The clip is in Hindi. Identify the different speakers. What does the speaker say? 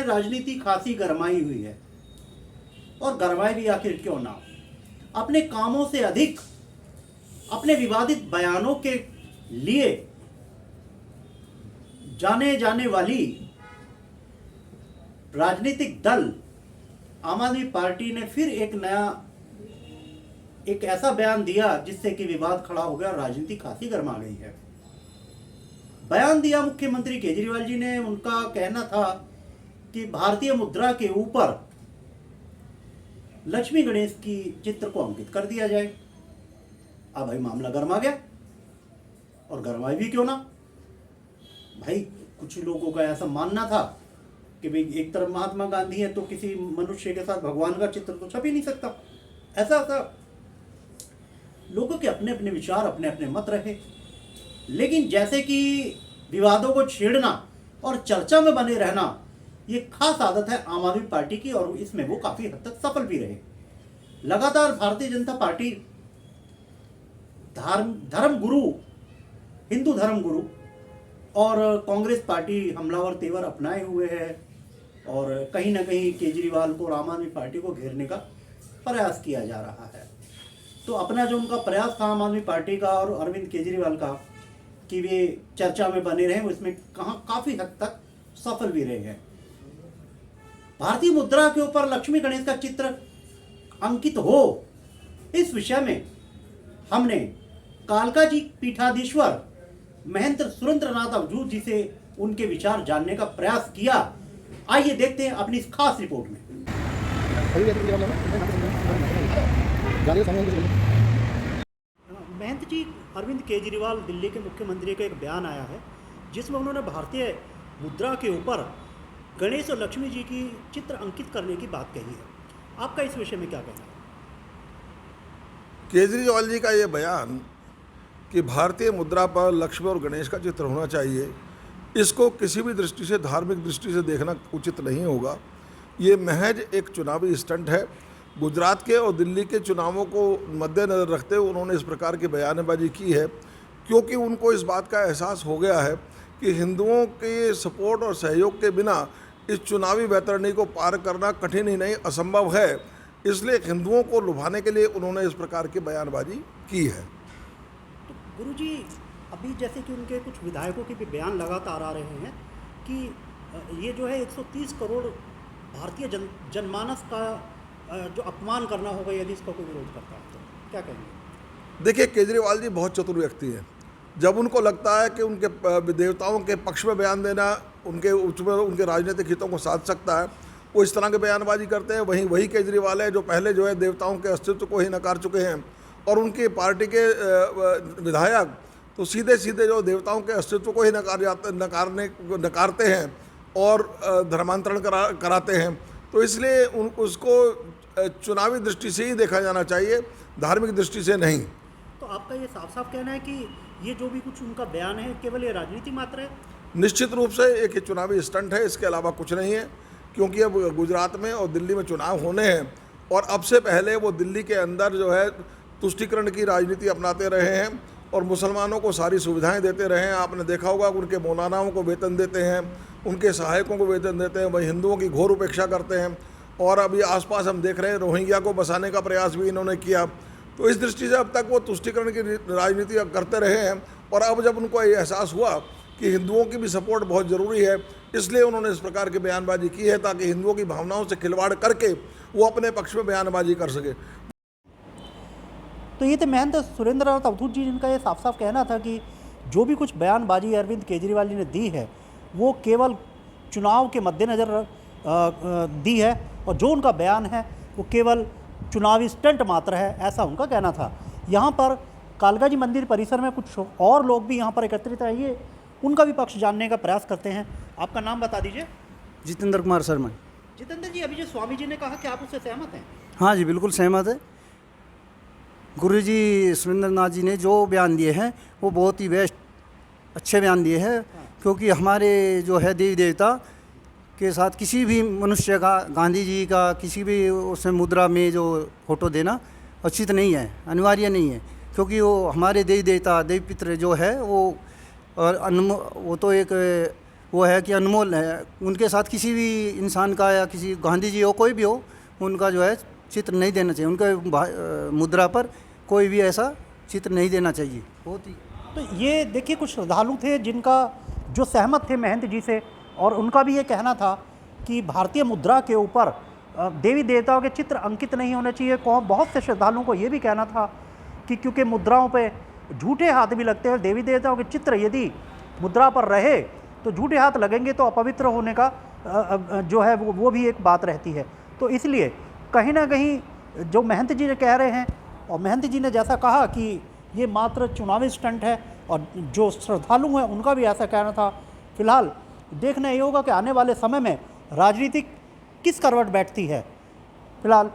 Speaker 1: राजनीति खासी गरमाई हुई है, और गरमाई भी आखिर क्यों ना। अपने कामों से अधिक अपने विवादित बयानों के लिए जाने जाने वाली राजनीतिक दल आम आदमी पार्टी ने फिर एक ऐसा बयान दिया जिससे कि विवाद खड़ा हो गया, राजनीति खासी गर्मा गई है। बयान दिया मुख्यमंत्री केजरीवाल जी ने। उनका कहना था कि भारतीय मुद्रा के ऊपर लक्ष्मी गणेश की चित्र को अंकित कर दिया जाए। अब भाई मामला गर्मा गया, और गरमाई भी क्यों ना भाई। कुछ लोगों का ऐसा मानना था कि भाई एक तरफ महात्मा गांधी है तो किसी मनुष्य के साथ भगवान का चित्र तो छप ही नहीं सकता। ऐसा था, लोगों के अपने अपने विचार, अपने अपने मत रहे। लेकिन जैसे कि विवादों को छेड़ना और चर्चा में बने रहना, ये खास आदत है आम आदमी पार्टी की, और इसमें वो काफी हद तक सफल भी रहे। लगातार भारतीय जनता पार्टी धर्मगुरु, हिंदू धर्मगुरु और कांग्रेस पार्टी हमलावर तेवर अपनाए हुए है, और कहीं ना कहीं केजरीवाल को और आम आदमी पार्टी को घेरने का प्रयास किया जा रहा है। तो अपना जो उनका प्रयास था आम आदमी पार्टी का और अरविंद केजरीवाल का कि वे चर्चा में बने रहे, उसमें काफी हद तक सफल भी रहे हैं। भारतीय मुद्रा के ऊपर लक्ष्मी गणेश का चित्र अंकित हो, इस विषय में हमने कालका जी पीठाधीश्वर महेंद्र सुरेंद्रनाथ अवधूत जी से उनके विचार जानने का प्रयास किया। आइए देखते हैं अपनी इस खास रिपोर्ट में। महंत जी, अरविंद केजरीवाल दिल्ली के मुख्यमंत्री का एक बयान आया है जिसमें उन्होंने भारतीय मुद्रा के ऊपर गणेश और लक्ष्मी जी की चित्र अंकित करने की बात कही है। आपका इस विषय में क्या कहना है?
Speaker 2: केजरीवाल जी का ये बयान कि भारतीय मुद्रा पर लक्ष्मी और गणेश का चित्र होना चाहिए, इसको किसी भी दृष्टि से, धार्मिक दृष्टि से देखना उचित नहीं होगा। ये महज एक चुनावी स्टंट है। गुजरात के और दिल्ली के चुनावों को मद्देनज़र रखते हुए उन्होंने इस प्रकार की बयानबाजी की है, क्योंकि उनको इस बात का एहसास हो गया है कि हिंदुओं के सपोर्ट और सहयोग के बिना इस चुनावी वैतरणी को पार करना कठिन ही नहीं, असंभव है। इसलिए हिंदुओं को लुभाने के लिए उन्होंने इस प्रकार की बयानबाजी की है।
Speaker 1: तो गुरुजी, अभी जैसे कि उनके कुछ विधायकों के भी बयान लगातार आ रहे हैं कि ये जो है 130 करोड़ भारतीय जनमानस का जो अपमान करना होगा यदि इसका कोई विरोध करता है, तो क्या कहेंगे?
Speaker 2: देखिए, केजरीवाल जी बहुत चतुर व्यक्ति हैं। जब उनको लगता है कि उनके देवताओं के पक्ष में बयान देना उनके राजनीतिक हितों को साध सकता है, वो इस तरह के बयानबाजी करते हैं। वही केजरीवाल है जो पहले जो है देवताओं के अस्तित्व को ही नकार चुके हैं, और उनकी पार्टी के विधायक तो सीधे सीधे जो देवताओं के अस्तित्व को ही नकारते हैं और धर्मांतरण कराते हैं। तो इसलिए उसको चुनावी दृष्टि से ही देखा जाना चाहिए, धार्मिक दृष्टि से नहीं।
Speaker 1: तो आपका ये साफ साफ कहना है कि ये जो भी कुछ उनका बयान है केवल ये राजनीति मात्र है?
Speaker 2: निश्चित रूप से एक चुनावी स्टंट है, इसके अलावा कुछ नहीं है। क्योंकि अब गुजरात में और दिल्ली में चुनाव होने हैं, और अब से पहले वो दिल्ली के अंदर जो है तुष्टीकरण की राजनीति अपनाते रहे हैं और मुसलमानों को सारी सुविधाएं देते रहे हैं। आपने देखा होगा उनके मौलानाओं को वेतन देते हैं, उनके सहायकों को वेतन देते हैं, वही हिंदुओं की घोर उपेक्षा करते हैं। और अभी आसपास हम देख रहे हैं रोहिंग्या को बसाने का प्रयास भी इन्होंने किया। तो इस दृष्टि से अब तक वो तुष्टीकरण की राजनीति करते रहे हैं, और अब जब उनको ये एहसास हुआ कि हिंदुओं की भी सपोर्ट बहुत ज़रूरी है, इसलिए उन्होंने इस प्रकार की बयानबाजी की है ताकि हिंदुओं की भावनाओं से खिलवाड़ करके वो अपने पक्ष में बयानबाजी कर सके।
Speaker 1: तो ये थे महेंद्र सुरेंद्रनाथ अवधूत जी, जिनका ये साफ साफ कहना था कि जो भी कुछ बयानबाजी अरविंद केजरीवाल जी ने दी है वो केवल चुनाव के मद्देनज़र दी है, और जो उनका बयान है वो केवल चुनावी स्टंट मात्र है, ऐसा उनका कहना था। यहाँ पर कालका जी मंदिर परिसर में कुछ और लोग भी यहाँ पर एकत्रित हैं, ये उनका भी पक्ष जानने का प्रयास करते हैं। आपका नाम बता दीजिए।
Speaker 3: जितेंद्र कुमार शर्मा।
Speaker 1: जितेंद्र जी, अभी जो स्वामी जी ने कहा कि आप उससे सहमत हैं?
Speaker 3: हाँ जी, बिल्कुल सहमत है। गुरु जी सुरेंद्रनाथ जी ने जो बयान दिए हैं वो बहुत ही बेस्ट, अच्छे बयान दिए हैं। क्योंकि हमारे जो है देवी देवता के साथ किसी भी मनुष्य का, गांधी जी का किसी भी उसमें मुद्रा में जो फोटो देना उचित नहीं है, अनिवार्य नहीं है। क्योंकि वो हमारे देवी देवता, देवी पितर जो है वो, और वो तो एक वो है कि अनमोल है। उनके साथ किसी भी इंसान का या किसी गांधी जी हो कोई भी हो, उनका जो है चित्र नहीं देना चाहिए। उनके मुद्रा पर कोई भी ऐसा चित्र नहीं देना चाहिए। बहुत ही
Speaker 1: तो ये देखिए कुछ श्रद्धालु थे जिनका जो सहमत थे महंत जी से, और उनका भी ये कहना था कि भारतीय मुद्रा के ऊपर देवी देवताओं के चित्र अंकित नहीं होने चाहिए। बहुत से श्रद्धालुओं को ये भी कहना था कि क्योंकि मुद्राओं पे झूठे हाथ भी लगते हैं, देवी देवताओं के चित्र यदि मुद्रा पर रहे तो झूठे हाथ लगेंगे तो अपवित्र होने का जो है वो भी एक बात रहती है। तो इसलिए कहीं ना कहीं जो महंत जी ने कह रहे हैं, और महंत जी ने जैसा कहा कि ये मात्र चुनावी स्टंट है, और जो श्रद्धालु हैं उनका भी ऐसा कहना था। फिलहाल देखना ये होगा कि आने वाले समय में राजनीति किस करवट बैठती है। फिलहाल